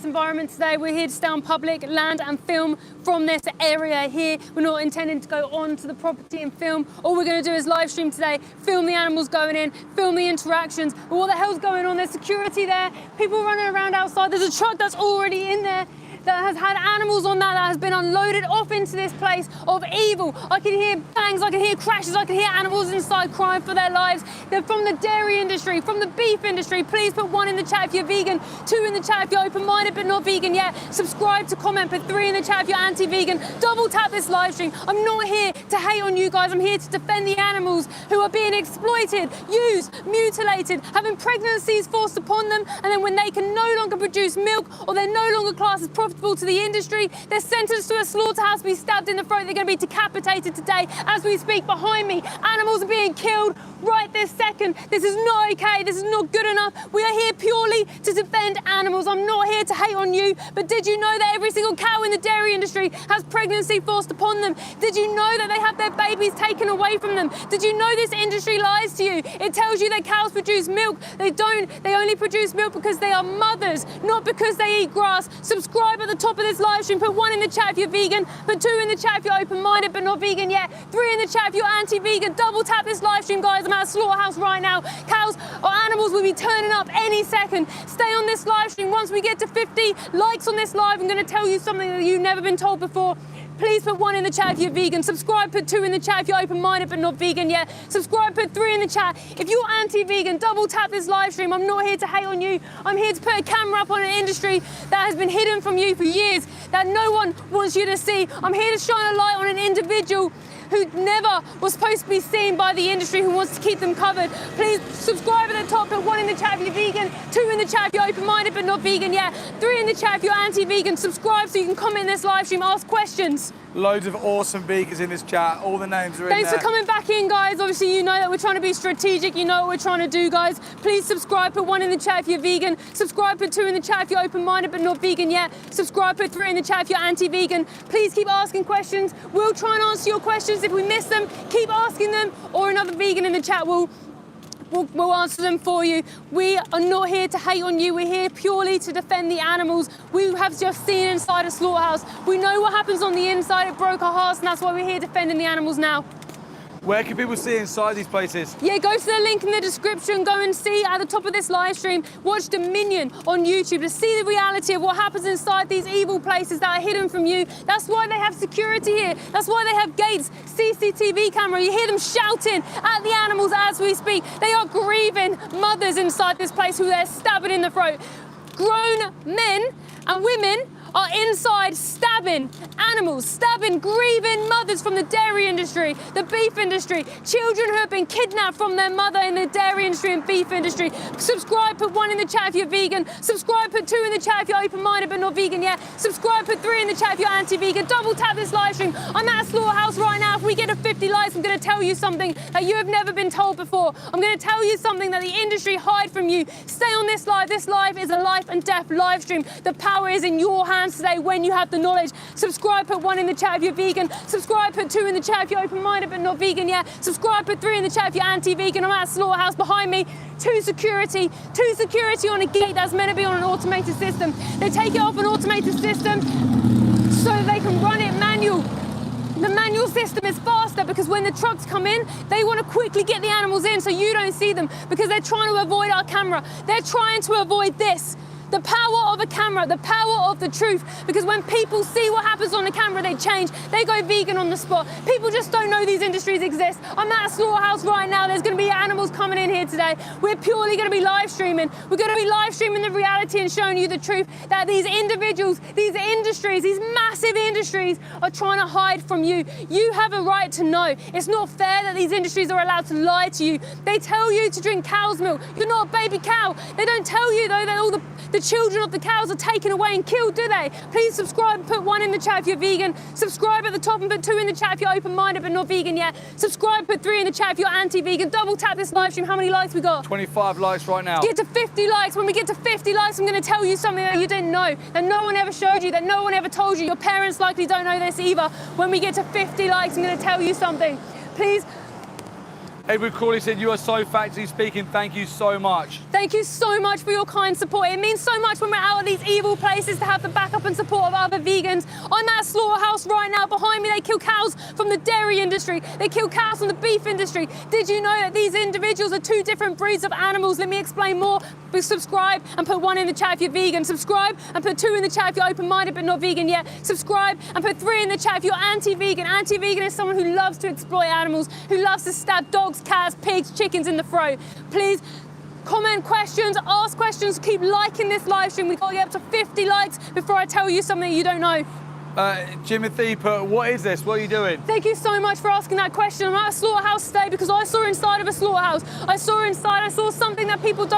environment today. We're here to stay on public land and film from this area here. We're not intending to go on to the property and film. All we're going to do is live stream today, film the animals going in, film the interactions. But what the hell's going on? There's security there, people running around outside. There's a truck that's already in there that has had animals on that has been unloaded off into this place of evil. I can hear bangs, I can hear crashes, I can hear animals inside crying for their lives. They're from the dairy industry, from the beef industry. Please put 1 in the chat if you're vegan, 2 in the chat if you're open-minded but not vegan yet. Subscribe to comment, put 3 in the chat if you're anti-vegan. Double tap this live stream. I'm not here to hate on you guys. I'm here to defend the animals who are being exploited, used, mutilated, having pregnancies forced upon them, and then when they can no longer produce milk or they're no longer classed as profitable to the industry, they're sentenced to a slaughterhouse to be stabbed in the throat. They're going to be decapitated today as we speak. Behind me, animals are being killed right this second. This is not okay. This is not good enough. We are here purely to defend animals. I'm not here to hate on you, but did you know that every single cow in the dairy industry has pregnancy forced upon them? Did you know that they have their babies taken away from them? Did you know this industry lies to you? It tells you that cows produce milk. They don't. They only produce milk because they are mothers, not because they eat grass. Subscribe at the top of this live stream. Put 1 in the chat if you're vegan, put 2 in the chat if you're open-minded but not vegan yet, 3 in the chat if you're anti-vegan. Double tap this live stream, guys. I'm at a slaughterhouse right now. Cows or animals will be turning up any second. Stay on this live stream. Once we get to 50 likes on this live, I'm going to tell you something that you've never been told before. Please put 1 in the chat if you're vegan. Subscribe, put 2 in the chat if you're open-minded but not vegan yet. Subscribe, put 3 in the chat if you're anti-vegan. Double tap this live stream. I'm not here to hate on you. I'm here to put a camera up on an industry that has been hidden from you for years, that no one wants you to see. I'm here to shine a light on an individual who never was supposed to be seen by the industry, who wants to keep them covered. Please subscribe at the top, put 1 in the chat if you're vegan, 2 in the chat if you're open-minded but not vegan yet, 3 in the chat if you're anti-vegan. Subscribe so you can comment in this live stream, ask questions. Loads of awesome vegans in this chat. All the names are in there. Thanks for coming back in, guys. Obviously, you know that we're trying to be strategic. You know what we're trying to do, guys. Please subscribe, put 1 in the chat if you're vegan. Subscribe, put 2 in the chat if you're open-minded but not vegan yet. Subscribe, put 3 in the chat if you're anti-vegan. Please keep asking questions. We'll try and answer your questions. If we miss them, keep asking them, or another vegan in the chat will We'll answer them for you. We are not here to hate on you. We're here purely to defend the animals. We have just seen inside a slaughterhouse. We know what happens on the inside. It broke our hearts, and that's why we're here defending the animals now. Where can people see inside these places? Yeah, go to the link in the description. Go and see at the top of this live stream. Watch Dominion on YouTube to see the reality of what happens inside these evil places that are hidden from you. That's why they have security here. That's why they have gates, CCTV camera. You hear them shouting at the animals as we speak. They are grieving mothers inside this place who they're stabbing in the throat. Grown men and women are inside stabbing animals, stabbing grieving mothers from the dairy industry, the beef industry, children who have been kidnapped from their mother in the dairy industry and beef industry. Subscribe, put 1 in the chat if you're vegan. Subscribe, put 2 in the chat if you're open-minded but not vegan yet. Subscribe, put 3 in the chat if you're anti-vegan. Double tap this live stream. I'm at a slaughterhouse right now. If we get to 50 likes, I'm going to tell you something that you have never been told before. I'm going to tell you something that the industry hide from you. Stay on this live. This live is a life and death live stream. The power is in your hands today when you have the knowledge. Subscribe, put 1 in the chat if you're vegan. Subscribe, put 2 in the chat if you're open-minded but not vegan yet. Subscribe, put 3 in the chat if you're anti-vegan. I'm at a slaughterhouse behind me. 2 security on a gate that's meant to be on an automated system. They take it off an automated system so that they can run it manual. The manual system is faster because when the trucks come in, they want to quickly get the animals in so you don't see them because they're trying to avoid our camera. They're trying to avoid this. The power of a camera, the power of the truth. Because when people see what happens on the camera, they change. They go vegan on the spot. People just don't know these industries exist. I'm at a slaughterhouse right now. There's going to be animals coming in here today. We're purely going to be live streaming. We're going to be live streaming the reality and showing you the truth that these individuals, these industries, these massive industries are trying to hide from you. You have a right to know. It's not fair that these industries are allowed to lie to you. They tell you to drink cow's milk. You're not a baby cow. They don't tell you, though, that all the children of the cows are taken away and killed, do they? Please subscribe, put 1 in the chat if you're vegan. Subscribe at the top and put 2 in the chat if you're open-minded but not vegan yet. Subscribe, put 3 in the chat if you're anti-vegan. Double tap this live stream. How many likes we got? 25 likes right now. Get to 50 likes. When we get to 50 likes, I'm going to tell you something that you didn't know, that no one ever showed you, that no one ever told you. Your parents likely don't know this either. When we get to 50 likes, I'm going to tell you something. Please Edward Crawley said, you are so factually speaking. Thank you so much. Thank you so much for your kind support. It means so much when we're out of these evil places to have the backup and support of other vegans. I'm at a slaughterhouse right now. Behind me, they kill cows from the dairy industry. They kill cows from the beef industry. Did you know that these individuals are two different breeds of animals? Let me explain more. Subscribe and put 1 in the chat if you're vegan. Subscribe and put 2 in the chat if you're open-minded but not vegan yet. Subscribe and put 3 in the chat if you're anti-vegan. Anti-vegan is someone who loves to exploit animals, who loves to stab dogs, cats, pigs, chickens in the throat. Please comment questions, ask questions, keep liking this live stream. We've got to get up to 50 likes before I tell you something you don't know. Jimothy put, what is this? What are you doing? Thank you so much for asking that question. I'm at a slaughterhouse today because I saw inside of a slaughterhouse. I saw something that people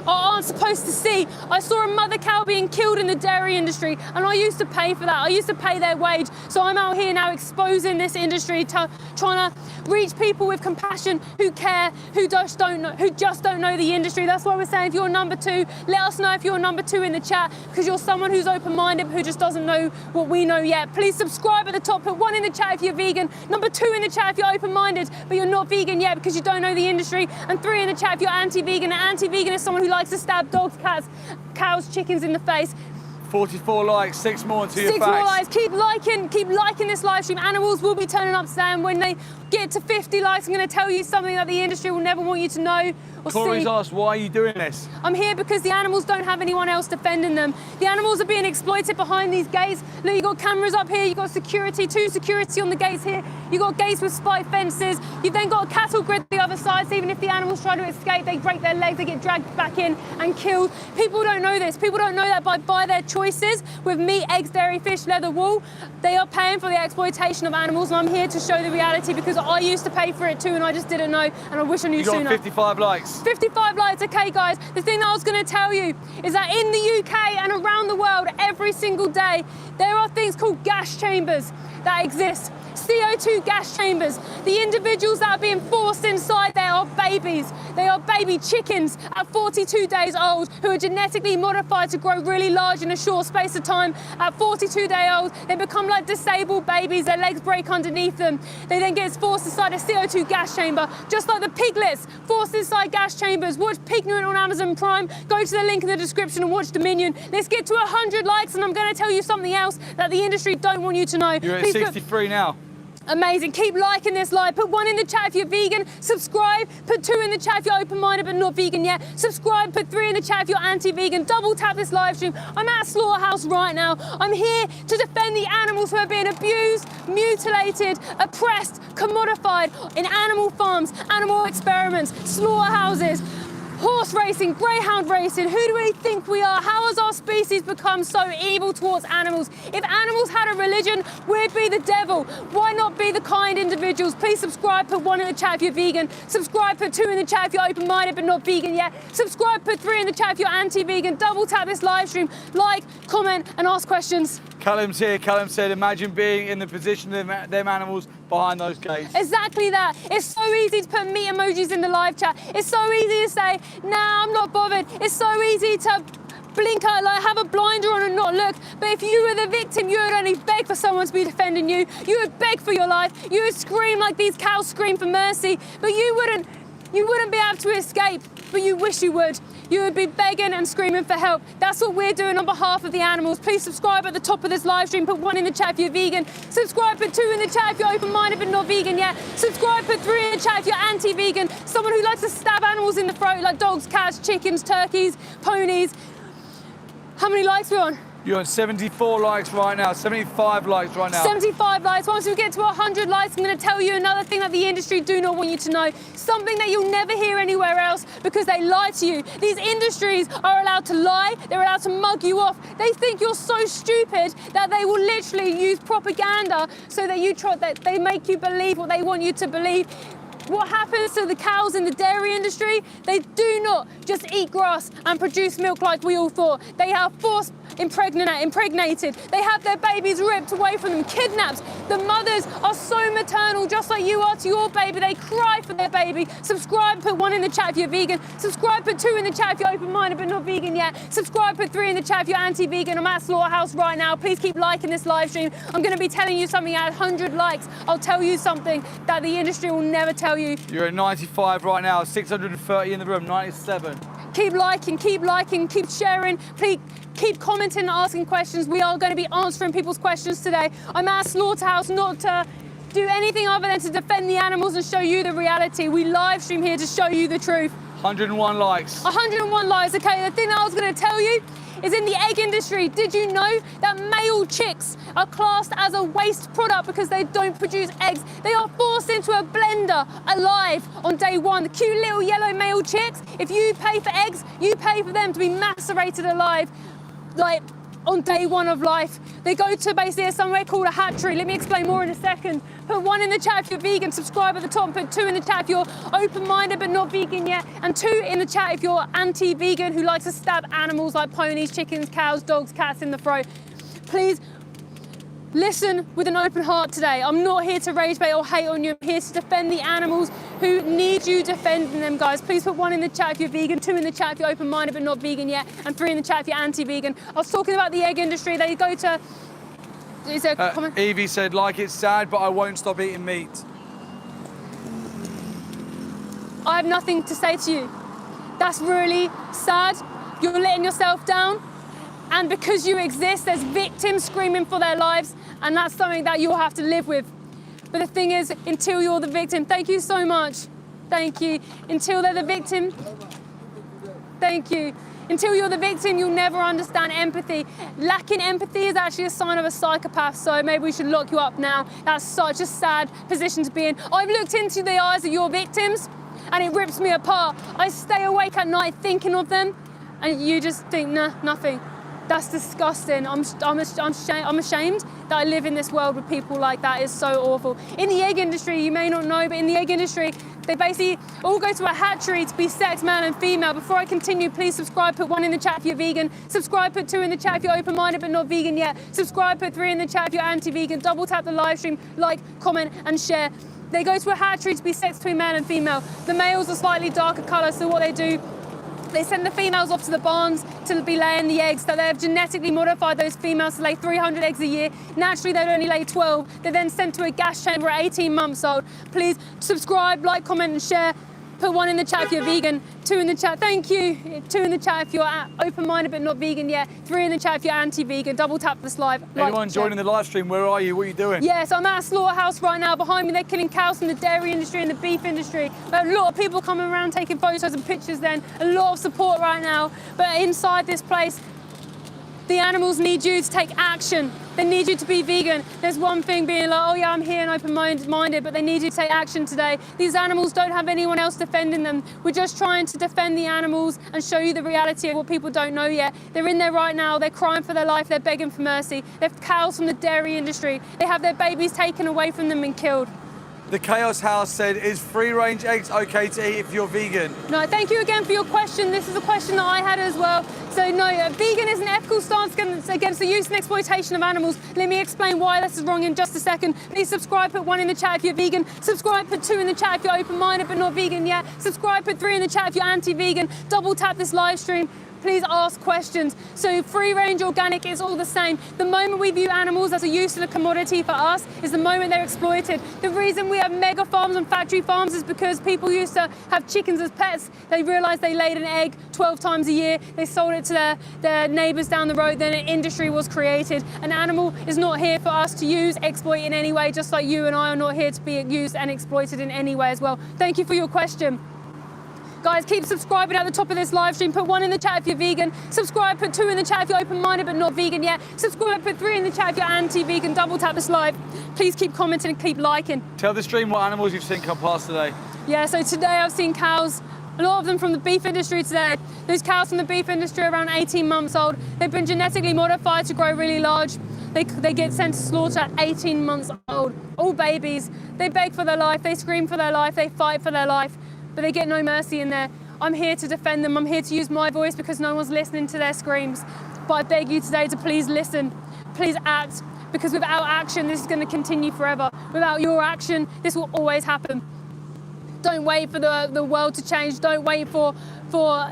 aren't supposed to see. I saw a mother cow being killed in the dairy industry, and I used to pay for that. I used to pay their wage. So I'm out here now exposing this industry, trying to reach people with compassion who care, who just don't know the industry. That's why we're saying if you're number 2, let us know if you're number 2 in the chat, because you're someone who's open-minded who just doesn't know what we know yet. Please subscribe at the top, put 1 in the chat if you're vegan, number 2 in the chat if you're open-minded but you're not vegan yet because you don't know the industry, and 3 in the chat if you're anti-vegan. And anti-vegan is someone who likes to stab dogs, cats, cows, chickens in the face. 44 likes, 6 more into your 6 facts. more likes. Keep liking this live stream. Animals will be turning up today, and when they get to 50 likes, I'm going to tell you something that the industry will never want you to know or Corey's see. asked, why are you doing this? I'm here because the animals don't have anyone else defending them. The animals are being exploited behind these gates. Look, you've got cameras up here, you've got security, 2 security on the gates here. You've got gates with spike fences. You've then got a cattle grid the other side, so even if the animals try to escape, they break their legs, they get dragged back in and killed. People don't know this. People don't know that by their choices with meat, eggs, dairy, fish, leather, wool, they are paying for the exploitation of animals, and I'm here to show the reality because I used to pay for it too and I just didn't know, and I wish I knew sooner. You got 55 likes. 55 likes, okay guys. The thing that I was going to tell you is that in the UK and around the world every single day, there are things called gas chambers that exist. CO2 gas chambers. The individuals that are being forced inside there are babies. They are baby chickens at 42 days old who are genetically modified to grow really large in a short space of time. At 42 days old, they become like disabled babies. Their legs break underneath them. They then get forced inside a CO2 gas chamber, just like the piglets forced inside gas chambers. Watch Pignorant on Amazon Prime. Go to the link in the description and watch Dominion. Let's get to 100 likes, and I'm going to tell you something else that the industry don't want you to know. You're at 63 now. Amazing. Keep liking this live. Put 1 in the chat if you're vegan. Subscribe. Put 2 in the chat if you're open-minded but not vegan yet. Subscribe. Put 3 in the chat if you're anti-vegan. Double tap this live stream. I'm at a slaughterhouse right now. I'm here to defend the animals who are being abused, mutilated, oppressed, commodified in animal farms, animal experiments, slaughterhouses, horse racing, greyhound racing. Who do we think we are? How has our species become so evil towards animals? If animals had a religion, we'd be the devil. Why not be the kind individuals? Please subscribe, put 1 in the chat if you're vegan. Subscribe, put 2 in the chat if you're open-minded but not vegan yet. Subscribe, put 3 in the chat if you're anti-vegan. Double tap this live stream, like, comment and ask questions. Callum's here. Callum said, imagine being in the position of them animals behind those gates. Exactly that. It's so easy to put meat emojis in the live chat. It's so easy to say, nah, I'm not bothered. It's so easy to blink out, like have a blinder on and not look. But if you were the victim, you would only beg for someone to be defending you. You would beg for your life. You would scream like these cows scream for mercy. But you wouldn't be able to escape, but you wish you would. You would be begging and screaming for help. That's what we're doing on behalf of the animals. Please subscribe at the top of this live stream. Put 1 in the chat if you're vegan. Subscribe, put 2 in the chat if you're open-minded but not vegan yet. Subscribe, put 3 in the chat if you're anti-vegan. Someone who likes to stab animals in the throat like dogs, cats, chickens, turkeys, ponies. How many likes are we on? You're on 74 likes right now, 75 likes right now. 75 likes. Once we get to 100 likes, I'm going to tell you another thing that the industry do not want you to know. Something that you'll never hear anywhere else because they lie to you. These industries are allowed to lie. They're allowed to mug you off. They think you're so stupid that they will literally use propaganda so that they make you believe what they want you to believe. What happens to the cows in the dairy industry? They do not just eat grass and produce milk like we all thought. They are forced impregnated. They have their babies ripped away from them, kidnapped. The mothers are so maternal, just like you are to your baby. They cry for their baby. Subscribe, put 1 in the chat if you're vegan. Subscribe, put 2 in the chat if you're open-minded but not vegan yet. Subscribe, put 3 in the chat if you're anti-vegan. I'm at Slaughterhouse right now. Please keep liking this live stream. I'm going to be telling you something at 100 likes. I'll tell you something that the industry will never tell you. You're at 95 right now, 630 in the room, 97. Keep liking, keep sharing. Please keep commenting and asking questions. We are going to be answering people's questions today. I'm at Slaughterhouse not to do anything other than to defend the animals and show you the reality. We live stream here to show you the truth. 101 likes. 101 likes, okay. The thing that I was going to tell you is in the egg industry, did you know that male chicks are classed as a waste product because they don't produce eggs? They are forced into a blender alive on day 1. The cute little yellow male chicks, if you pay for eggs, you pay for them to be macerated alive, like on day 1 of life. They go to basically somewhere called a hatchery. Let me explain more in a second. Put 1 in the chat if you're vegan, subscribe at the top, put 2 in the chat if you're open-minded but not vegan yet, and 2 in the chat if you're anti-vegan who likes to stab animals like ponies, chickens, cows, dogs, cats in the throat. Please listen with an open heart today. I'm not here to rage bait or hate on you. I'm here to defend the animals who need you defending them, guys. Please put 1 in the chat if you're vegan, 2 in the chat if you're open-minded but not vegan yet, and 3 in the chat if you're anti-vegan. I was talking about the egg industry. They go to... Is there a comment? Evie said, like it's sad, but I won't stop eating meat. I have nothing to say to you. That's really sad. You're letting yourself down. And because you exist, there's victims screaming for their lives, and that's something that you'll have to live with. But the thing is, until you're the victim, thank you so much. Thank you. Until they're the victim, thank you. Until you're the victim, you'll never understand empathy. Lacking empathy is actually a sign of a psychopath, so maybe we should lock you up now. That's such a sad position to be in. I've looked into the eyes of your victims, and it rips me apart. I stay awake at night thinking of them, and you just think, nah, nothing. That's disgusting. I'm ashamed that I live in this world with people like that. It's so awful. In the egg industry, you may not know, but in the egg industry, they basically all go to a hatchery to be sex, male and female. Before I continue, please subscribe, put 1 in the chat if you're vegan. Subscribe, put 2 in the chat if you're open-minded but not vegan yet. Subscribe, put 3 in the chat if you're anti-vegan. Double tap the live stream, like, comment and share. They go to a hatchery to be sex between male and female. The males are slightly darker colour, so what they do, they send the females off to the barns to be laying the eggs. So they have genetically modified those females to lay 300 eggs a year. Naturally, they'd only lay 12. They're then sent to a gas chamber at 18 months old. Please subscribe, like, comment and share. Put 1 in the chat if you're vegan, 2 in the chat, thank you. 2 in the chat if you're open-minded but not vegan yet, 3 in the chat if you're anti-vegan, double tap this live. Anyone joining the live stream, where are you? What are you doing? Yes, I'm at a slaughterhouse right now. Behind me, they're killing cows from the dairy industry and the beef industry. A lot of people coming around taking photos and pictures then, a lot of support right now. But inside this place, the animals need you to take action. They need you to be vegan. There's one thing being like, oh yeah, I'm here and open-minded, but they need you to take action today. These animals don't have anyone else defending them. We're just trying to defend the animals and show you the reality of what people don't know yet. They're in there right now, they're crying for their life, they're begging for mercy. They're cows from the dairy industry. They have their babies taken away from them and killed. The Chaos House said, is free-range eggs okay to eat if you're vegan? No, thank you again for your question. This is a question that I had as well. So no, vegan is an ethical stance against the use and exploitation of animals. Let me explain why this is wrong in just a second. Please subscribe, put 1 in the chat if you're vegan. Subscribe, put 2 in the chat if you're open-minded but not vegan yet. Subscribe, put 3 in the chat if you're anti-vegan. Double tap this live stream. Please ask questions. So free-range organic is all the same. The moment we view animals as a useful commodity for us is the moment they're exploited. The reason we have mega farms and factory farms is because people used to have chickens as pets. They realized they laid an egg 12 times a year. They sold it to their neighbors down the road. Then an industry was created. An animal is not here for us to use, exploit in any way, just like you and I are not here to be used and exploited in any way as well. Thank you for your question. Guys, keep subscribing at the top of this live stream. Put 1 in the chat if you're vegan. Subscribe, put 2 in the chat if you're open-minded but not vegan yet. Subscribe, put 3 in the chat if you're anti-vegan. Double tap this live. Please keep commenting and keep liking. Tell the stream what animals you've seen come past today. Yeah, so today I've seen cows, a lot of them from the beef industry today. Those cows from the beef industry are around 18 months old. They've been genetically modified to grow really large. They get sent to slaughter at 18 months old. All babies. They beg for their life, they scream for their life, they fight for their life, but they get no mercy in there. I'm here to defend them. I'm here to use my voice because no one's listening to their screams. But I beg you today to please listen, please act, because without action, this is going to continue forever. Without your action, this will always happen. Don't wait for the world to change. Don't wait for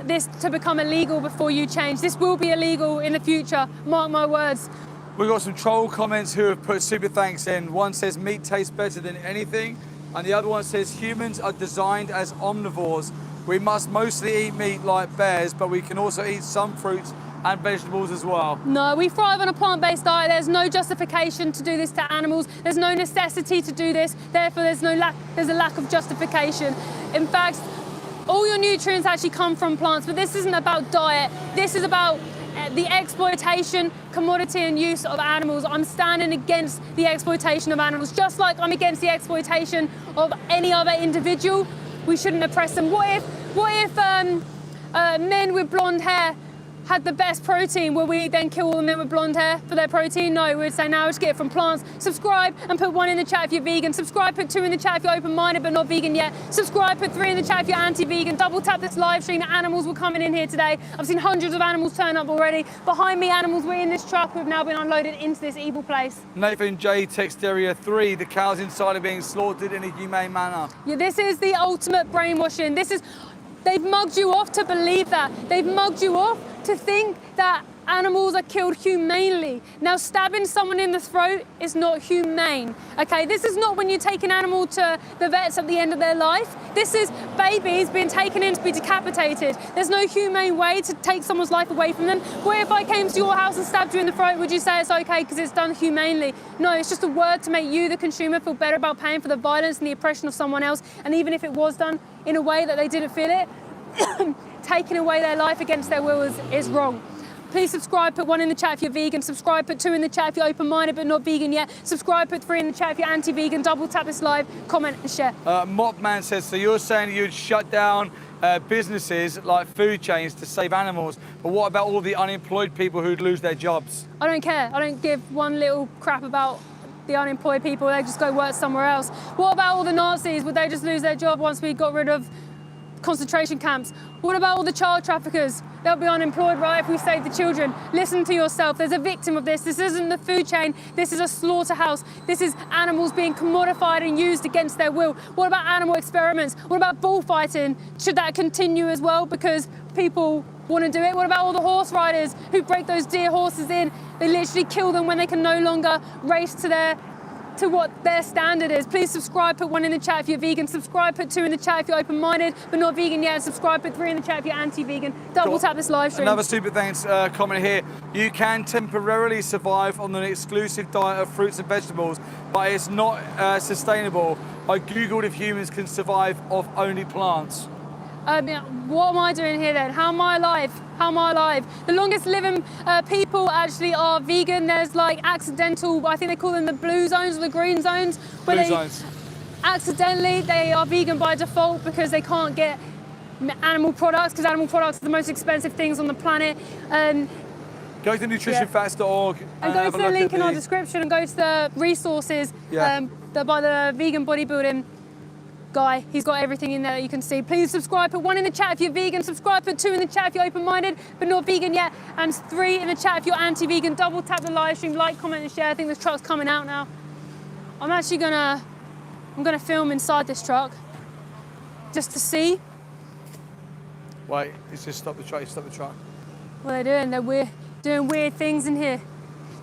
this to become illegal before you change. This will be illegal in the future. Mark my words. We've got some troll comments who have put super thanks in. One says meat tastes better than anything, and the other one says humans are designed as omnivores. We must mostly eat meat like bears, but we can also eat some fruits and vegetables as well. No, we thrive on a plant-based diet. There's no justification to do this to animals. There's no necessity to do this. Therefore, there's a lack of justification. In fact, all your nutrients actually come from plants, but this isn't about diet. This is about the exploitation, commodity and use of animals. I'm standing against the exploitation of animals, just like I'm against the exploitation of any other individual. We shouldn't oppress them. What if men with blonde hair had the best protein? Will we then kill all the men with blonde hair for their protein? No, we'd say now let's get it from plants. Subscribe and put 1 in the chat if you're vegan. Subscribe, put 2 in the chat if you're open-minded but not vegan yet. Subscribe, put 3 in the chat if you're anti-vegan. Double tap this live stream. The animals were coming in here today. I've seen hundreds of animals turn up already. Behind me, animals were in this truck who have now been unloaded into this evil place. Nathan J. Text Area 3, the cows inside are being slaughtered in a humane manner. Yeah, this is the ultimate brainwashing. They've mugged you off to believe that. They've mugged you off to think that animals are killed humanely. Now, stabbing someone in the throat is not humane, okay? This is not when you take an animal to the vets at the end of their life. This is babies being taken in to be decapitated. There's no humane way to take someone's life away from them. Where if I came to your house and stabbed you in the throat, would you say it's okay because it's done humanely? No, it's just a word to make you, the consumer, feel better about paying for the violence and the oppression of someone else. And even if it was done in a way that they didn't feel it, taking away their life against their will is wrong. Please subscribe, put 1 in the chat if you're vegan. Subscribe, put 2 in the chat if you're open-minded but not vegan yet. Subscribe, put 3 in the chat if you're anti-vegan. Double tap this live, comment and share. Mopman says, so you're saying you'd shut down businesses like food chains to save animals, but what about all the unemployed people who'd lose their jobs? I don't care. I don't give one little crap about the unemployed people. They just go work somewhere else. What about all the Nazis? Would they just lose their job once we got rid of concentration camps? What about all the child traffickers? They'll be unemployed, right, if we save the children. Listen to yourself. There's a victim of this. This isn't the food chain. This is a slaughterhouse. This is animals being commodified and used against their will. What about animal experiments? What about bullfighting? Should that continue as well because people want to do it? What about all the horse riders who break those dear horses in? They literally kill them when they can no longer race to what their standard is. Please subscribe, put 1 in the chat if you're vegan. Subscribe, put 2 in the chat if you're open-minded but not vegan yet. Subscribe, put 3 in the chat if you're anti-vegan. Double tap this live stream. Another super thanks comment here. You can temporarily survive on an exclusive diet of fruits and vegetables, but it's not sustainable. I googled if humans can survive off only plants. What am I doing here then? How am I alive? How am I alive? The longest living people actually are vegan. There's like accidental, I think they call them the blue zones or the green zones. Blue zones. Accidentally, they are vegan by default because they can't get animal products, because animal products are the most expensive things on the planet. Go to nutritionfacts.org and go to the link in our description and go to the resources by the vegan bodybuilding guy. He's got everything in there that you can see. Please subscribe, put 1 in the chat if you're vegan. Subscribe, put 2 in the chat if you're open-minded but not vegan yet, and 3 in the chat if you're anti-vegan. Double tap the live stream, like, comment and share. I think this truck's coming out now. I'm actually gonna film inside this truck just to see. Wait, it's just stop the truck, stop the truck. What are they doing? They're doing weird things in here.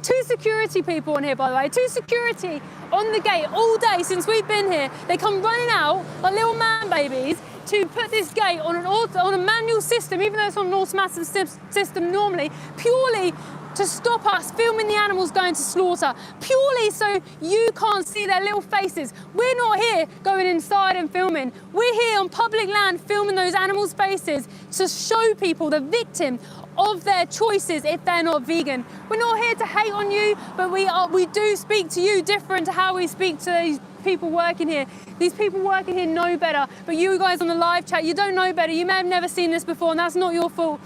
2 security people in here, by the way. 2 security on the gate all day since we've been here. They come running out like little man babies to put this gate on a manual system, even though it's on an automatic system normally, purely to stop us filming the animals going to slaughter, purely so you can't see their little faces. We're not here going inside and filming. We're here on public land filming those animals' faces to show people the victim of their choices if they're not vegan. We're not here to hate on you, but we do speak to you different to how we speak to these people working here. These people working here know better, but you guys on the live chat, you don't know better. You may have never seen this before, and that's not your fault.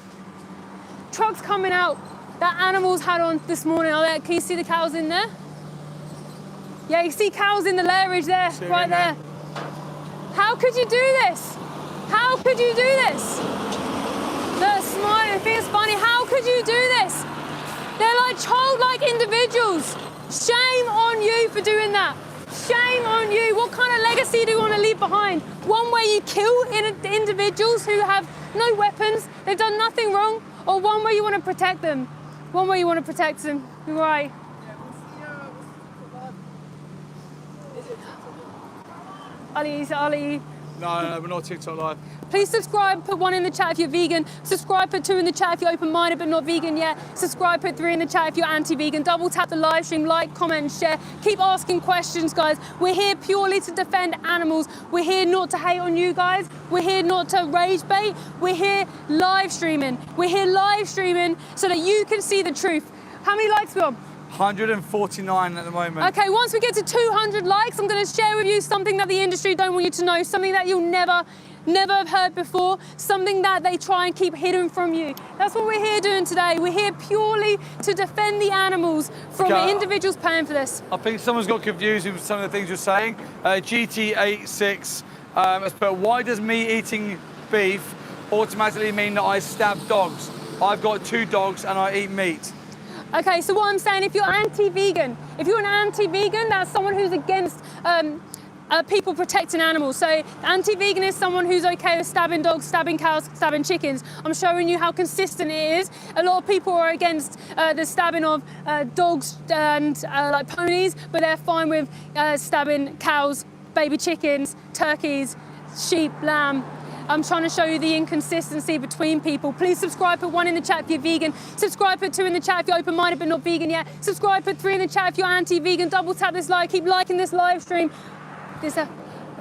Trucks coming out that animals had on this morning. Can you see the cows in there? Yeah, you see cows in the lairage there, right there. How could you do this? How could you do this? Look, smiling, I think it's funny. How could you do this? They're like childlike individuals. Shame on you for doing that. Shame on you. What kind of legacy do you want to leave behind? One where you kill individuals who have no weapons, they've done nothing wrong, or one where you want to protect them? One where you want to protect them. You're right. Ali. No, we're not TikTok live. Please subscribe, put 1 in the chat if you're vegan. Subscribe, put 2 in the chat if you're open-minded but not vegan yet. Subscribe, put 3 in the chat if you're anti-vegan. Double tap the live stream, like, comment, and share. Keep asking questions, guys. We're here purely to defend animals. We're here not to hate on you guys. We're here not to rage bait. We're here live streaming. We're here live streaming so that you can see the truth. How many likes we on? 149 at the moment. Okay, once we get to 200 likes, I'm going to share with you something that the industry don't want you to know, something that you'll never have heard before, something that they try and keep hidden from you. That's what we're here doing today. We're here purely to defend the animals from the individuals paying for this. I think someone's got confused with some of the things you're saying. GT86 has put, why does me eating beef automatically mean that I stab dogs? I've got 2 dogs and I eat meat. Okay, so what I'm saying, if you're anti-vegan, that's someone who's against people protecting animals. So anti-vegan is someone who's okay with stabbing dogs, stabbing cows, stabbing chickens. I'm showing you how consistent it is. A lot of people are against the stabbing of dogs and like ponies, but they're fine with stabbing cows, baby chickens, turkeys, sheep, lamb. I'm trying to show you the inconsistency between people. Please subscribe, put 1 in the chat if you're vegan. Subscribe, put 2 in the chat if you're open-minded but not vegan yet. Subscribe, put 3 in the chat if you're anti-vegan. Double tap this like, keep liking this live stream.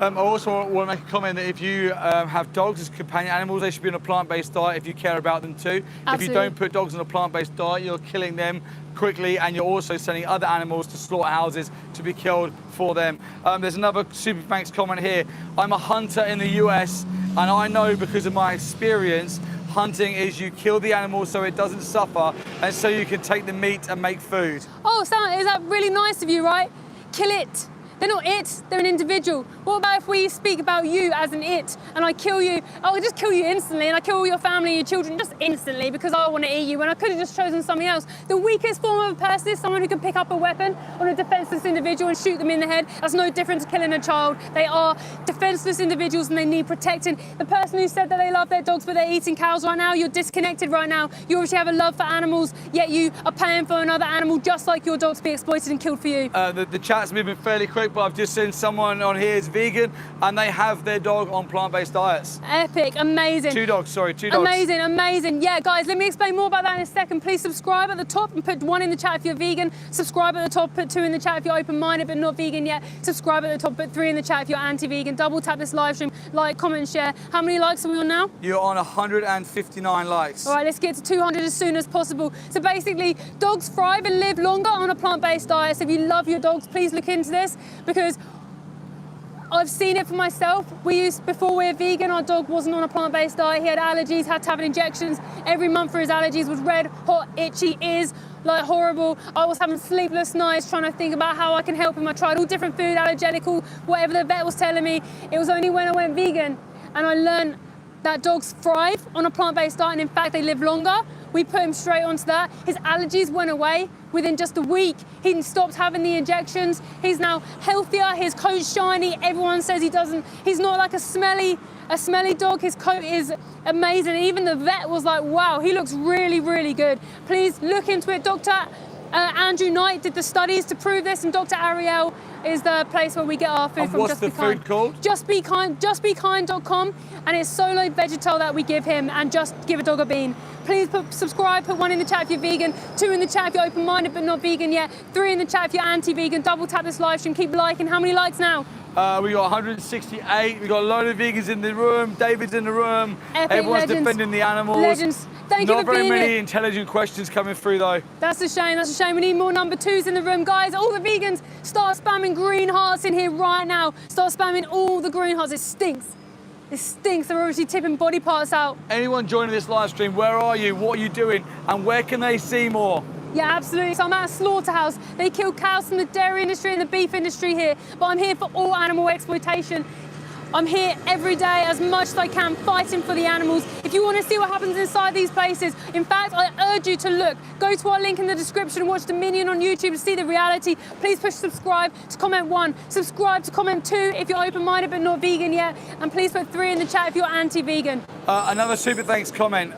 I also want to make a comment that if you have dogs as companion animals, they should be on a plant-based diet if you care about them too. Absolutely. If you don't put dogs on a plant-based diet, you're killing them quickly and you're also sending other animals to slaughterhouses to be killed for them. There's another super thanks comment here. I'm a hunter in the US and I know because of my experience, hunting is you kill the animal so it doesn't suffer and so you can take the meat and make food. Oh, is that really nice of you, right? Kill it. They're not it, they're an individual. What about if we speak about you as an it and I kill you, I'll just kill you instantly and I kill all your family and your children just instantly because I want to eat you when I could have just chosen something else. The weakest form of a person is someone who can pick up a weapon on a defenseless individual and shoot them in the head. That's no different to killing a child. They are defenseless individuals and they need protecting. The person who said that they love their dogs but they're eating cows right now, you're disconnected right now. You obviously have a love for animals, yet you are paying for another animal just like your dog to be exploited and killed for you. The chat's moving fairly quick, but I've just seen someone on here is vegan and they have their dog on plant-based diets. Epic, amazing. 2 dogs. Amazing. Yeah, guys, let me explain more about that in a second. Please subscribe at the top and put 1 in the chat if you're vegan. Subscribe at the top, put 2 in the chat if you're open-minded but not vegan yet. Subscribe at the top, put 3 in the chat if you're anti-vegan. Double tap this live stream, like, comment, and share. How many likes are we on now? You're on 159 likes. All right, let's get to 200 as soon as possible. So basically, dogs thrive and live longer on a plant-based diet. So if you love your dogs, please look into this because I've seen it for myself. Before we were vegan, our dog wasn't on a plant-based diet. He had allergies, had to have injections every month for his allergies, was red, hot, itchy, ears, like horrible. I was having sleepless nights trying to think about how I can help him. I tried all different food, allergenical, whatever the vet was telling me. It was only when I went vegan and I learned that dogs thrive on a plant-based diet and in fact they live longer. We put him straight onto that. His allergies went away within just a week. He stopped having the injections. He's now healthier, his coat's shiny. Everyone says he's not like a smelly dog. His coat is amazing. Even the vet was like, wow, he looks really, really good. Please look into it. Dr. Andrew Knight did the studies to prove this, and Dr. Ariel is the place where we get our food from. What's the food called? Justbekind.com, and it's solo vegetal that we give him, and just give a dog a bean. Please subscribe, put 1 in the chat if you're vegan, 2 in the chat if you're open-minded but not vegan yet, 3 in the chat if you're anti-vegan. Double tap this live stream, keep liking. How many likes now? We got 168. We got a load of vegans in the room. David's in the room. Epic, everyone's legends. defending the animals. Legends. Thank you for being Not very many here. intelligent questions coming through though. That's a shame, that's a shame. We need more number 2s in the room. Guys, all the vegans, start spamming green hearts in here right now. Start spamming all the green hearts. It stinks. It stinks. They're obviously tipping body parts out. Anyone joining this live stream, where are you? What are you doing? And where can they see more? Yeah, absolutely. So I'm at a slaughterhouse. They kill cows from the dairy industry and the beef industry here, but I'm here for all animal exploitation. I'm here every day as much as I can fighting for the animals. If you want to see what happens inside these places, in fact, I urge you to look. Go to our link in the description and watch Dominion on YouTube to see the reality. Please push subscribe to comment 1, subscribe to comment 2 if you're open-minded but not vegan yet, and please put 3 in the chat if you're anti-vegan. Another super thanks comment.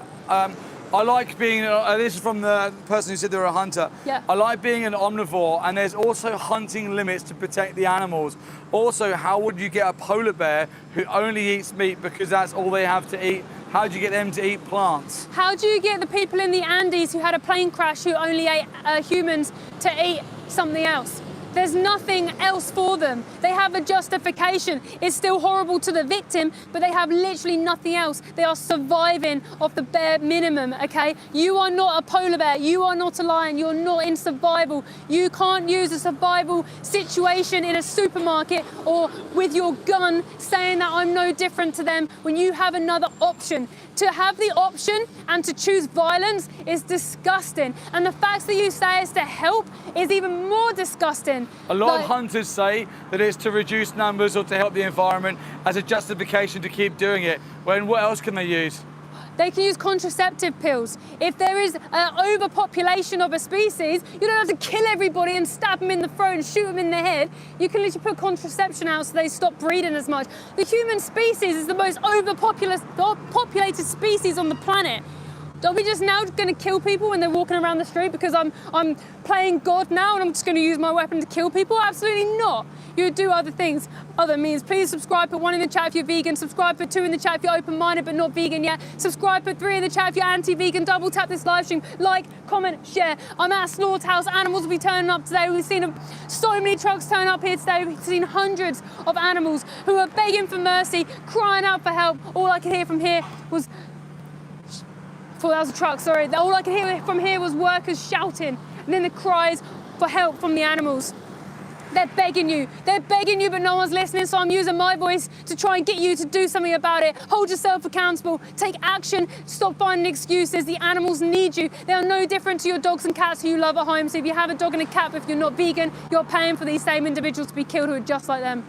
I like being, this is from the person who said they were a hunter. Yeah. I like being an omnivore, and there's also hunting limits to protect the animals. Also, how would you get a polar bear who only eats meat because that's all they have to eat? How do you get them to eat plants? How do you get the people in the Andes who had a plane crash who only ate humans to eat something else? There's nothing else for them. They have a justification. It's still horrible to the victim, but they have literally nothing else. They are surviving off the bare minimum, okay? You are not a polar bear. You are not a lion. You're not in survival. You can't use a survival situation in a supermarket or with your gun saying that I'm no different to them when you have another option. To have the option and to choose violence is disgusting. And the fact that you say it's to help is even more disgusting. A lot of hunters say that it's to reduce numbers or to help the environment as a justification to keep doing it. When what else can they use? They can use contraceptive pills. If there is an overpopulation of a species, you don't have to kill everybody and stab them in the throat and shoot them in the head. You can literally put contraception out so they stop breeding as much. The human species is the most overpopulated species on the planet. Are we just now going to kill people when they're walking around the street because I'm playing God now and I'm just going to use my weapon to kill people? Absolutely not. You do other things, other means. Please subscribe, put 1 in the chat if you're vegan. Subscribe, put 2 in the chat if you're open-minded but not vegan yet. Subscribe, put 3 in the chat if you're anti-vegan. Double tap this live stream. Like, comment, share. I'm at a slaughterhouse. Animals will be turning up today. We've seen so many trucks turn up here today. We've seen hundreds of animals who are begging for mercy, crying out for help. All I could hear from here was... thought that was a truck, sorry. All I could hear from here was workers shouting, and then the cries for help from the animals. They're begging you, but no one's listening, so I'm using my voice to try and get you to do something about it. Hold yourself accountable, take action, stop finding excuses. The animals need you. They are no different to your dogs and cats who you love at home, so if you have a dog and a cat, if you're not vegan, you're paying for these same individuals to be killed who are just like them.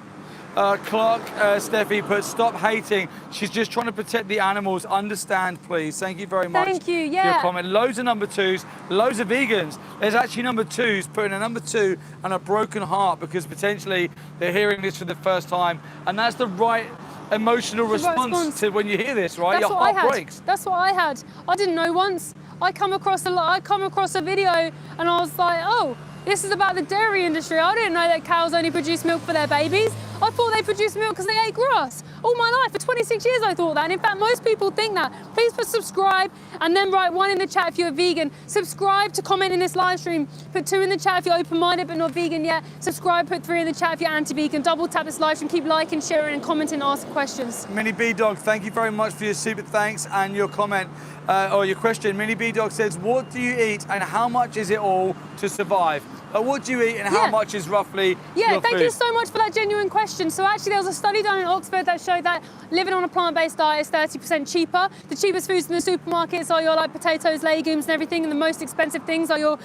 Clark Steffi put, stop hating. She's just trying to protect the animals. Understand, please. Thank you very much. Thank you, For yeah. your comment. Loads of number 2s, loads of vegans. There's actually number 2s putting a number 2 and a broken heart because potentially they're hearing this for the first time. And that's the right emotional response to when you hear this, right? That's Your what heart breaks. That's what I had. I didn't know once. I come across a video and I was like, oh, this is about the dairy industry. I didn't know that cows only produce milk for their babies. I thought they produced milk because they ate grass. All my life, for 26 years I thought that. And in fact, most people think that. Please put subscribe and then write 1 in the chat if you're vegan. Subscribe to comment in this live stream. Put 2 in the chat if you're open-minded but not vegan yet. Subscribe, put 3 in the chat if you're anti-vegan. Double tap this live stream. Keep liking, sharing and commenting and asking questions. Minnie B Dog, thank you very much for your super thanks and your comment or your question. Minnie B Dog says, what do you eat and how much is it all to survive? What do you eat and how much is roughly your thank food? you so much for that genuine question. So actually there was a study done in Oxford that showed that living on a plant-based diet is 30% cheaper. The cheapest foods in the supermarkets are your like potatoes, legumes and everything, and the most expensive things are your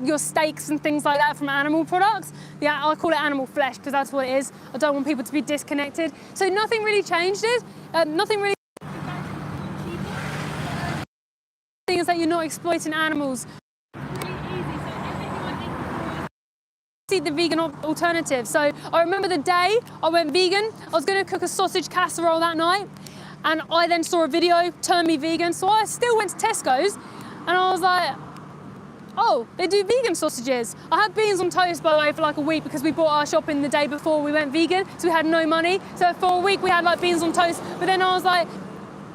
your steaks and things like that from animal products. Yeah, I call it animal flesh because that's what it is. I don't want people to be disconnected. So nothing really changed it. Nothing really is that you're not exploiting animals. The vegan alternative. So I remember the day I went vegan, I was going to cook a sausage casserole that night and I then saw a video, turned me vegan, so I still went to Tesco's and I was like, oh, they do vegan sausages. I had beans on toast, by the way, for like a week because we bought our shopping the day before we went vegan, so we had no money. So for a week we had like beans on toast, but then I was like,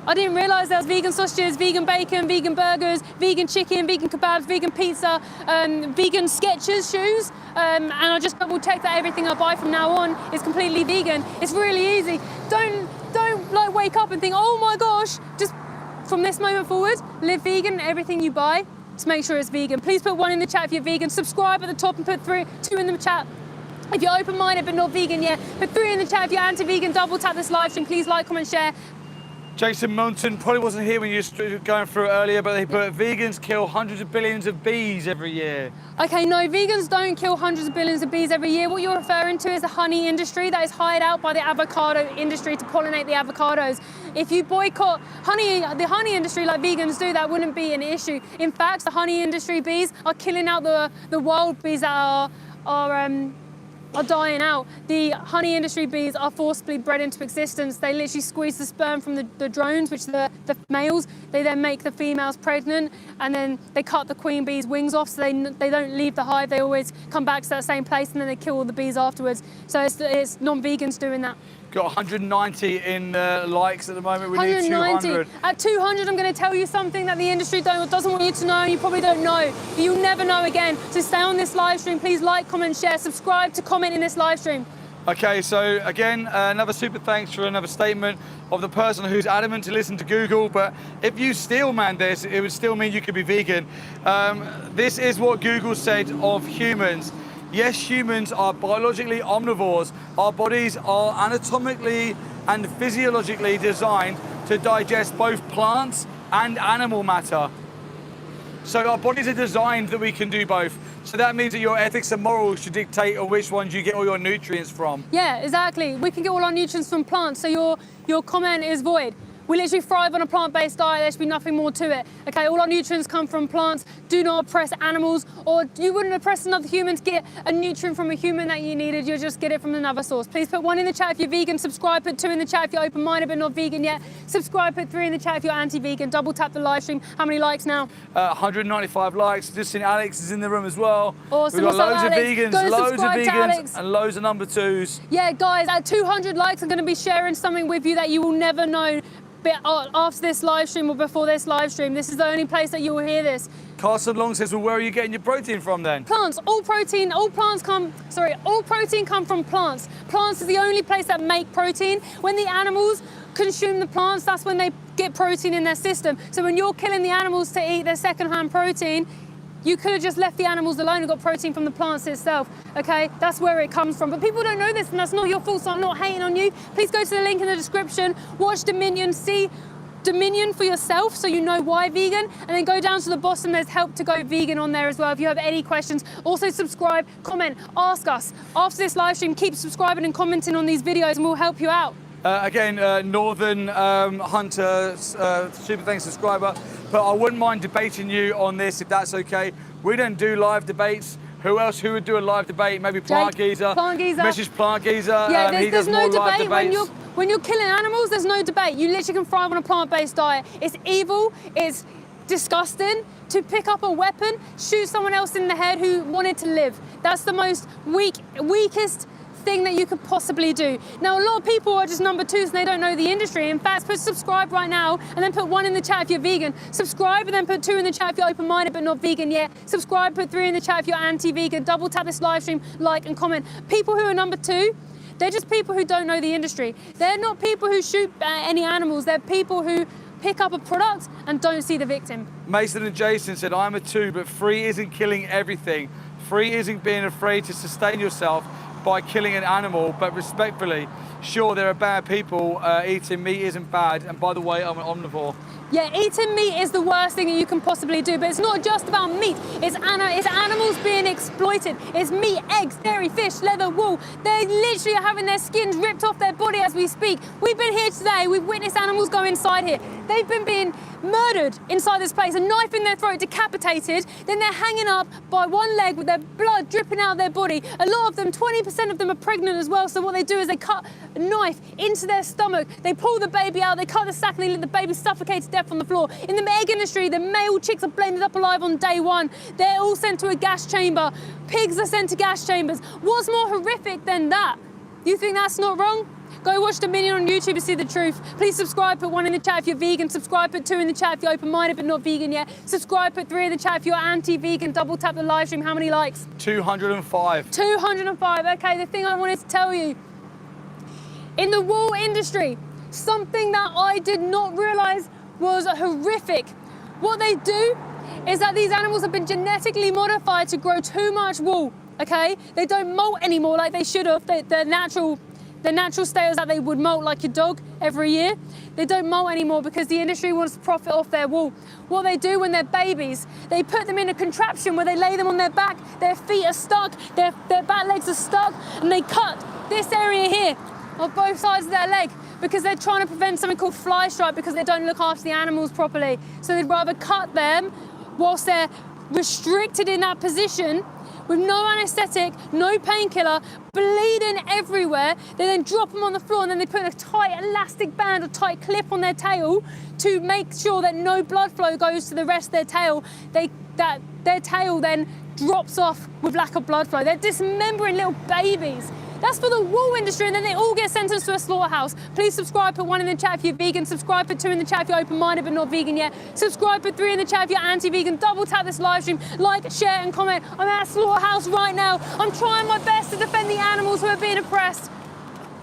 I didn't realise there was vegan sausages, vegan bacon, vegan burgers, vegan chicken, vegan kebabs, vegan pizza, vegan Skechers shoes, and I just double checked that everything I buy from now on is completely vegan. It's really easy. Don't like wake up and think, oh my gosh, just from this moment forward, live vegan, everything you buy, just make sure it's vegan. Please put 1 in the chat if you're vegan, subscribe at the top and put 2 in the chat if you're open-minded but not vegan yet, put 3 in the chat if you're anti-vegan, double tap this live stream, please like, comment, share. Jason Moulton probably wasn't here when you were going through it earlier, but they put vegans kill hundreds of billions of bees every year. Okay, no, vegans don't kill hundreds of billions of bees every year. What you're referring to is the honey industry that is hired out by the avocado industry to pollinate the avocados. If you boycott the honey industry like vegans do, that wouldn't be an issue. In fact, the honey industry bees are killing out the wild bees that are dying out. The honey industry bees are forcibly bred into existence. They literally squeeze the sperm from the drones, which are the males. They then make the females pregnant, and then they cut the queen bee's wings off so they don't leave the hive. They always come back to that same place, and then they kill all the bees afterwards. So it's non-vegans doing that. Got 190 in likes at the moment. We need 190. 200. At 200, I'm going to tell you something that the industry doesn't want you to know, and you probably don't know. But you'll never know again. So stay on this live stream. Please like, comment, share, subscribe to comment in this live stream. Okay, so again, another super thanks for another statement of the person who's adamant to listen to Google, but if you still man this, it would still mean you could be vegan. This is what Google said of humans. Yes, humans are biologically omnivores. Our bodies are anatomically and physiologically designed to digest both plants and animal matter. So our bodies are designed that we can do both. So that means that your ethics and morals should dictate on which ones you get all your nutrients from. Yeah, exactly. We can get all our nutrients from plants, so your comment is void. We literally thrive on a plant-based diet. There should be nothing more to it. Okay, all our nutrients come from plants. Do not oppress animals, or you wouldn't oppress another human to get a nutrient from a human that you needed. You'll just get it from another source. Please put 1 in the chat if you're vegan. Subscribe. Put 2 in the chat if you're open-minded but not vegan yet. Subscribe. Put 3 in the chat if you're anti-vegan. Double tap the live stream. How many likes now? 195 likes. Just seen Alex is in the room as well. Awesome. We've got What's up, loads of Alex? vegans, Go loads of subscribe to vegans, Alex. and loads of number 2s. Yeah, guys, at 200 likes, I'm going to be sharing something with you that you will never know after this live stream or before this live stream. This is the only place that you will hear this. Carson Long says, well, where are you getting your protein from then? Plants. All protein come from plants. Plants is the only place that make protein. When the animals consume the plants, that's when they get protein in their system. So when you're killing the animals to eat their secondhand protein, you could have just left the animals alone and got protein from the plants itself, okay? That's where it comes from. But people don't know this, and that's not your fault, so I'm not hating on you. Please go to the link in the description, watch Dominion, see Dominion for yourself so you know why vegan, and then go down to the bottom, there's help to go vegan on there as well if you have any questions. Also subscribe, comment, ask us. After this live stream, keep subscribing and commenting on these videos and we'll help you out. Again, Northern Hunter, super thanks subscriber, but I wouldn't mind debating you on this if that's okay. We don't do live debates. Who would do a live debate? Maybe Plant Geezer. Plant Geezer. Message Plant Geezer. Yeah, there's no debate when you're killing animals. There's no debate. You literally can thrive on a plant-based diet. It's evil. It's disgusting to pick up a weapon, shoot someone else in the head who wanted to live. That's the most weakest thing that you could possibly do. Now, a lot of people are just number 2s and they don't know the industry. In fact, put subscribe right now and then put 1 in the chat if you're vegan. Subscribe and then put 2 in the chat if you're open-minded but not vegan yet. Subscribe, put 3 in the chat if you're anti-vegan. Double tap this live stream, like and comment. People who are number 2, they're just people who don't know the industry. They're not people who shoot any animals. They're people who pick up a product and don't see the victim. Mason and Jason said, I'm a 2, but 3 isn't killing everything. 3 isn't being afraid to sustain yourself by killing an animal, but respectfully, sure, there are bad people. Eating meat isn't bad, and by the way, I'm an omnivore. Yeah, eating meat is the worst thing that you can possibly do, but it's not just about meat. It's animals being exploited. It's meat, eggs, dairy, fish, leather, wool. They literally are having their skins ripped off their body as we speak. We've been here today. We've witnessed animals go inside here. They've been being murdered inside this place, a knife in their throat, decapitated. Then they're hanging up by one leg with their blood dripping out of their body. A lot of them, 20% of them are pregnant as well. So what they do is they cut a knife into their stomach. They pull the baby out, they cut the sac and they let the baby suffocate to death on the floor. In the egg industry, the male chicks are blended up alive on day 1. They're all sent to a gas chamber. Pigs are sent to gas chambers. What's more horrific than that? You think that's not wrong? Go watch Dominion on YouTube to see the truth. Please subscribe, put 1 in the chat if you're vegan. Subscribe, put 2 in the chat if you're open-minded but not vegan yet. Subscribe, put 3 in the chat if you're anti-vegan. Double tap the live stream. How many likes? 205. 205. Okay, the thing I wanted to tell you. In the wool industry, something that I did not realize was horrific. What they do is that these animals have been genetically modified to grow too much wool, okay? They don't molt anymore like they should have. the natural state is that they would molt like your dog every year. They don't molt anymore because the industry wants to profit off their wool. What they do when they're babies, they put them in a contraption where they lay them on their back, their feet are stuck, their back legs are stuck, and they cut this area here on both sides of their leg because they're trying to prevent something called fly strike because they don't look after the animals properly. So they'd rather cut them whilst they're restricted in that position with no anaesthetic, no painkiller, bleeding everywhere. They then drop them on the floor and then they put a tight elastic band or tight clip on their tail to make sure that no blood flow goes to the rest of their tail. Their tail then drops off with lack of blood flow. They're dismembering little babies. That's for the wool industry, and then they all get sentenced to a slaughterhouse. Please subscribe, put 1 in the chat if you're vegan, subscribe, put 2 in the chat if you're open-minded but not vegan yet, subscribe, put 3 in the chat if you're anti-vegan, double tap this live stream, like, share and comment. I'm at a slaughterhouse right now. I'm trying my best to defend the animals who are being oppressed.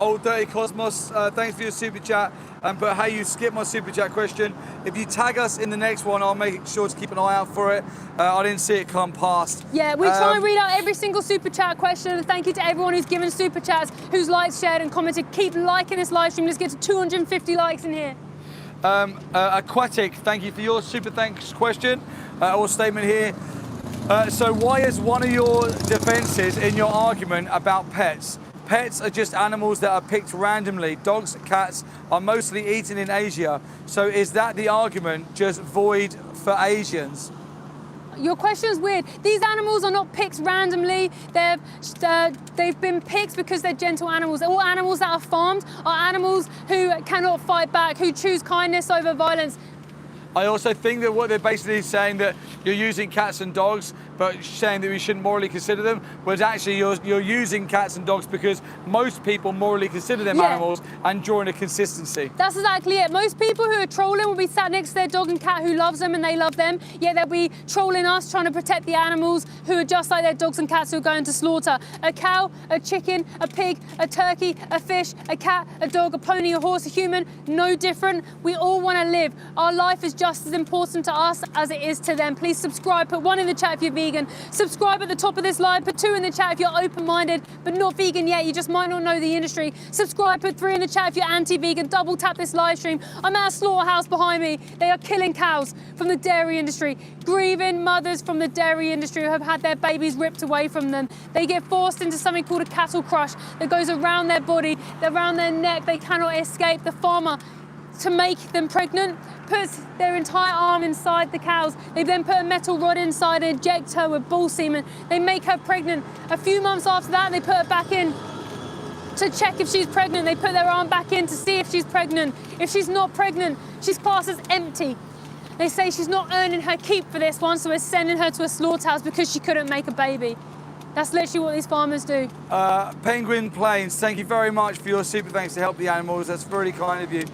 Old Dirty Cosmos, thanks for your super chat. But hey, you skipped my super chat question. If you tag us in the next one, I'll make sure to keep an eye out for it. I didn't see it come past. Yeah, we try and read out every single super chat question. And thank you to everyone who's given super chats, who's liked, shared and commented. Keep liking this live stream. Let's get to 250 likes in here. Aquatic, thank you for your super thanks question or statement here. So why is one of your defenses in your argument about pets? Pets are just animals that are picked randomly. Dogs and cats are mostly eaten in Asia. So is that the argument just void for Asians? Your question is weird. These animals are not picked randomly. They've been picked because they're gentle animals. All animals that are farmed are animals who cannot fight back, who choose kindness over violence. I also think that what they're basically saying that you're using cats and dogs, but saying that we shouldn't morally consider them, was actually you're using cats and dogs because most people morally consider them animals and drawing a consistency. That's exactly it. Most people who are trolling will be sat next to their dog and cat who loves them and they love them, yet they'll be trolling us trying to protect the animals who are just like their dogs and cats who are going to slaughter. A cow, a chicken, a pig, a turkey, a fish, a cat, a dog, a pony, a horse, a human, no different. We all want to live. Our life is just as important to us as it is to them. Please subscribe, put 1 in the chat if you're vegan, subscribe at the top of this live, put 2 in the chat if you're open-minded but not vegan yet, you just might not know the industry, subscribe, put 3 in the chat if you're anti-vegan, double tap this live stream. I'm at a slaughterhouse behind me. They are killing cows from the dairy industry, grieving mothers from the dairy industry who have had their babies ripped away from them. They get forced into something called a cattle crush that goes around their body, around their neck. They cannot escape. The farmer, to make them pregnant, puts their entire arm inside the cows. They then put a metal rod inside and inject her with bull semen. They make her pregnant. A few months after that, they put her back in to check if she's pregnant. They put their arm back in to see if she's pregnant. If she's not pregnant, she's classed as empty. They say she's not earning her keep for this one, so we're sending her to a slaughterhouse because she couldn't make a baby. That's literally what these farmers do. Penguin Plains, thank you very much for your super thanks to help the animals. That's really kind of you.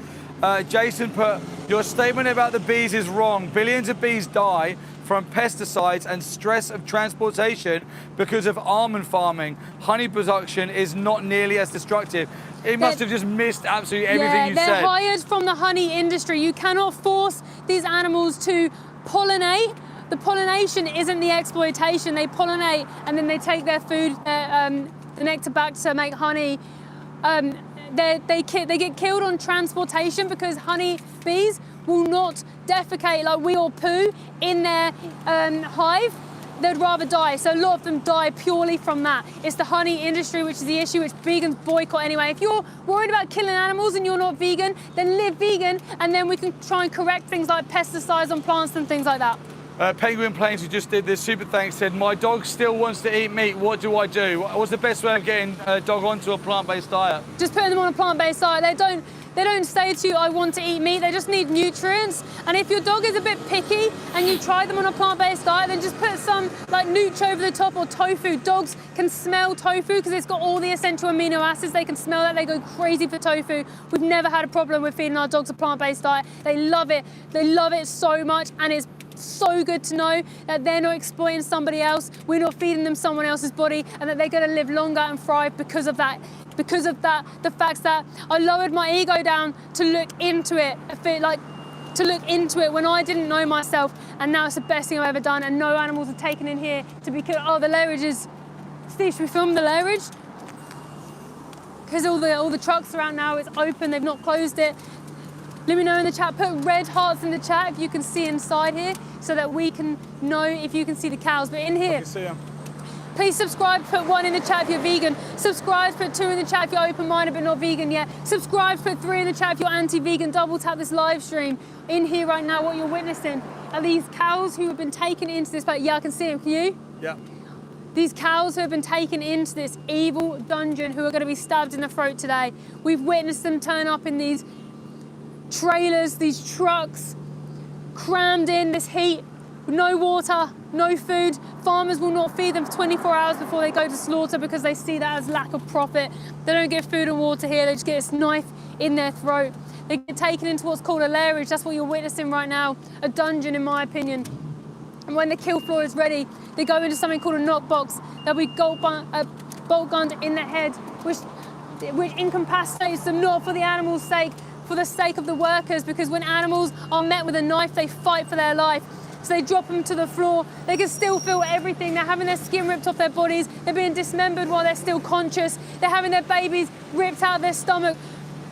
Jason put, your statement about the bees is wrong. Billions of bees die from pesticides and stress of transportation because of almond farming. Honey production is not nearly as destructive. It must have just missed absolutely everything you said. They're hired from the honey industry. You cannot force these animals to pollinate. The pollination isn't the exploitation. They pollinate and then they take their food, the nectar back to make honey. They get killed on transportation because honey bees will not defecate like we all poo in their hive. They'd rather die. So a lot of them die purely from that. It's the honey industry which is the issue, which vegans boycott anyway. If you're worried about killing animals and you're not vegan, then live vegan and then we can try and correct things like pesticides on plants and things like that. Penguin Plains, who just did this super thanks, said, my dog still wants to eat meat. What do I do? What's the best way of getting a dog onto a plant-based diet? Just putting them on a plant-based diet. They don't say to you, I want to eat meat. They just need nutrients. And if your dog is a bit picky and you try them on a plant-based diet, then just put some like nooch over the top or tofu. Dogs can smell tofu because it's got all the essential amino acids. They can smell that. They go crazy for tofu. We've never had a problem with feeding our dogs a plant-based diet. They love it. They love it so much, and it's so good to know that they're not exploiting somebody else, we're not feeding them someone else's body, and that they're going to live longer and thrive because of that. Because of that, the fact that I lowered my ego down to look into it, when I didn't know myself, and now it's the best thing I've ever done, and no animals are taken in here to be killed. Oh, the lairage is... Steve, should we film the lairage? because all the trucks are out now, it's open, they've not closed it. Let me know in the chat, put red hearts in the chat if you can see inside here so that we can know if you can see the cows. But in here, I can see 'em. please subscribe, put 1 in the chat if you're vegan. Subscribe, put 2 in the chat if you're open-minded but not vegan yet. Subscribe, put 3 in the chat if you're anti-vegan. Double tap this live stream. In here right now, what you're witnessing are these cows who have been taken into this place. Yeah, I can see them, can you? Yeah. These cows who have been taken into this evil dungeon who are going to be stabbed in the throat today. We've witnessed them turn up in these trailers, these trucks, crammed in this heat, no water, no food. Farmers will not feed them for 24 hours before they go to slaughter because they see that as lack of profit. They don't get food and water here, they just get this knife in their throat. They get taken into what's called a lairage. That's what you're witnessing right now, a dungeon in my opinion. And when the kill floor is ready, they go into something called a knockbox. They'll be bolt gunned in the head, which incapacitates them, not for the animal's sake, for the sake of the workers, because when animals are met with a knife, they fight for their life. So they drop them to the floor. They can still feel everything. They're having their skin ripped off their bodies. They're being dismembered while they're still conscious. They're having their babies ripped out of their stomach.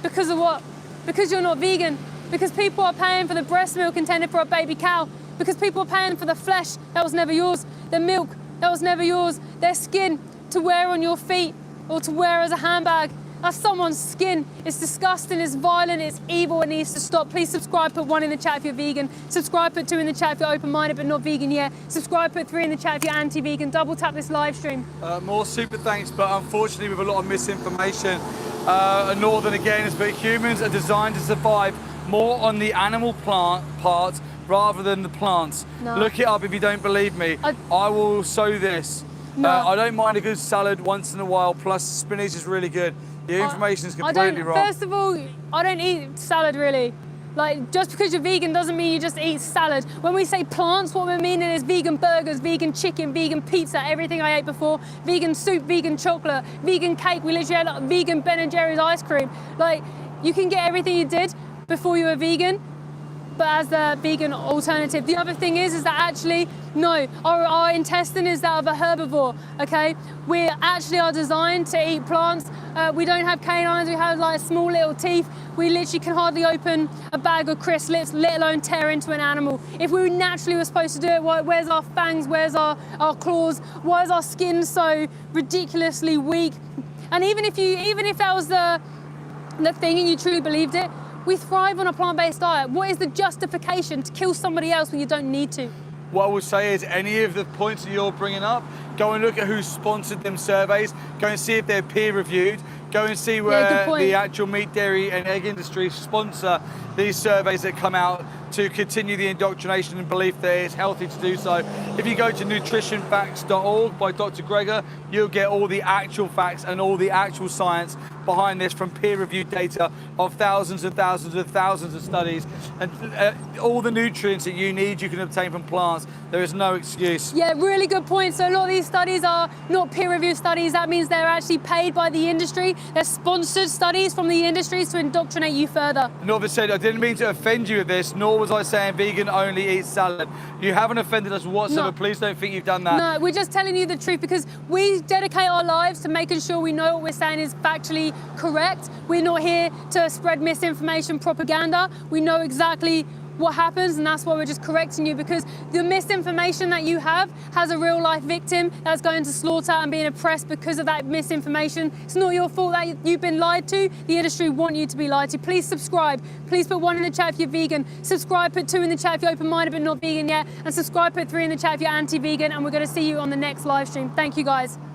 Because of what? Because you're not vegan. Because people are paying for the breast milk intended for a baby cow. Because people are paying for the flesh that was never yours. The milk that was never yours. Their skin to wear on your feet or to wear as a handbag. That's someone's skin. It's disgusting, it's violent, it's evil, it needs to stop. Please subscribe, put 1 in the chat if you're vegan. Subscribe, put 2 in the chat if you're open-minded but not vegan yet. Subscribe, put 3 in the chat if you're anti-vegan. Double tap this live stream. More super thanks, but unfortunately with a lot of misinformation. Northern again, but humans are designed to survive more on the animal plant parts rather than the plants. No. Look it up if you don't believe me. I will sow this. No. I don't mind a good salad once in a while, plus spinach is really good. Your information is completely wrong. First of all, I don't eat salad really. Like, just because you're vegan doesn't mean you just eat salad. When we say plants, what we're meaning is vegan burgers, vegan chicken, vegan pizza, everything I ate before, vegan soup, vegan chocolate, vegan cake. We literally had like, vegan Ben & Jerry's ice cream. Like, you can get everything you did before you were vegan, but as the vegan alternative. The other thing is that actually, no, our intestine is that of a herbivore, okay? We actually are designed to eat plants. We don't have canines, we have like small little teeth. We literally can hardly open a bag of crisps, let alone tear into an animal. If we naturally were supposed to do it, where's our fangs, where's our claws? Why is our skin so ridiculously weak? And even if that was the thing and you truly believed it, we thrive on a plant-based diet. What is the justification to kill somebody else when you don't need to? What I will say is any of the points that you're bringing up, go and look at who sponsored them surveys, go and see if they're peer reviewed, go and see where the actual meat, dairy and egg industry sponsor these surveys that come out to continue the indoctrination and belief that it's healthy to do so. If you go to nutritionfacts.org by Dr. Greger, you'll get all the actual facts and all the actual science behind this from peer-reviewed data of thousands and thousands and thousands of studies. And all the nutrients that you need, you can obtain from plants. There is no excuse. Yeah, really good point. So a lot of these studies are not peer-reviewed studies. That means they're actually paid by the industry. They're sponsored studies from the industries to indoctrinate you further. Norva said, I didn't mean to offend you with this, nor was I saying vegan only eats salad. You haven't offended us whatsoever. No. Please don't think you've done that. No, we're just telling you the truth because we dedicate our lives to making sure we know what we're saying is factually correct. We're not here to spread misinformation, propaganda. We know exactly what happens, and that's why we're just correcting you, because the misinformation that you have has a real life victim that's going to slaughter and being oppressed because of that misinformation. It's not your fault that you've been lied to. The industry want you to be lied to. Please subscribe. Please put 1 in the chat if you're vegan. Subscribe, put 2 in the chat if you're open-minded but not vegan yet. And subscribe, put 3 in the chat if you're anti-vegan. And we're going to see you on the next live stream. Thank you, guys.